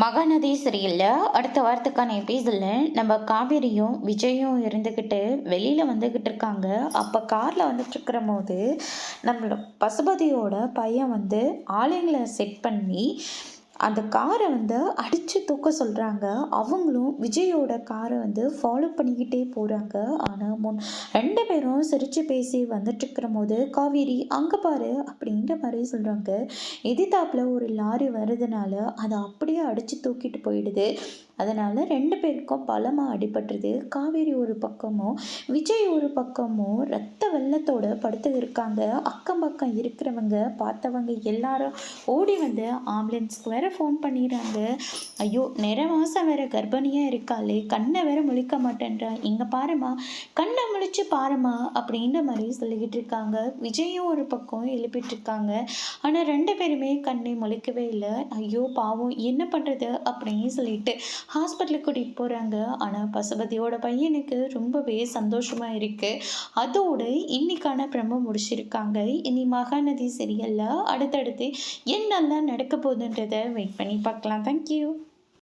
மகாநதி சீரியலில் அடுத்த வாரத்துக்கான எபிசோடில் நம்ம காவேரியும் விஜயும் இருந்துக்கிட்டு வெளியில் வந்துக்கிட்டு இருக்காங்க. அப்போ காரில் வந்துட்டு இருக்கிற போது நம்மளோட பசுபதியோட பையன் வந்து ஆளுங்களை செட் பண்ணி அந்த காரை வந்து அடித்து தூக்க சொல்கிறாங்க. அவங்களும் விஜயோட காரை வந்து ஃபாலோ பண்ணிக்கிட்டே போகிறாங்க. ஆனால் ரெண்டு பேரும் சிரித்து பேசி வந்துட்டுருக்கிற போது காவேரி அங்கே பாரு அப்படின்ற மாதிரி சொல்கிறாங்க. எதிர்த்தாப்புல ஒரு லாரி வருதுனால அதை அப்படியே அடித்து தூக்கிட்டு போயிடுது. அதனால் ரெண்டு பேருக்கும் பலமாக அடிபட்டுருது. காவேரி ஒரு பக்கமும் விஜய் ஒரு பக்கமும் ரத்த வெள்ளத்தோட படுத்து இருக்காங்க. அக்கம் பக்கம் இருக்கிறவங்க பார்த்தவங்க எல்லாரும் ஓடி வந்து ஆம்புலன்ஸ்க்கு வேற ஃபோன் பண்ணிடுறாங்க. ஐயோ, நிற மாதம் வேற கர்ப்பிணியாக இருக்காளே, கண்ணை வேற முழிக்க மாட்டேன்றா, இங்கே பாருமா கண்ணை முழிச்சு பாருமா அப்படின்ற மாதிரி சொல்லிக்கிட்டு இருக்காங்க. விஜயும் ஒரு பக்கம் எழுப்பிட்டு இருக்காங்க. ஆனால் ரெண்டு பேருமே கண்ணை முழிக்கவே இல்லை. ஐயோ பாவம், என்ன பண்ணுறது அப்படின்னு சொல்லிட்டு ஹாஸ்பிட்டலுக்கு கூட்டிகிட்டு போகிறாங்க. ஆனால் பசுபதியோட பையனுக்கு ரொம்பவே சந்தோஷமாக இருக்குது. அதோடு இன்னைக்கான பிரம்ம முடிச்சிருக்காங்க. இனி மகாநதி சீரியலில் அடுத்தடுத்து என்னெல்லாம் நடக்க போகுதுன்றதை வெயிட் பண்ணி பார்க்கலாம். தேங்க்யூ.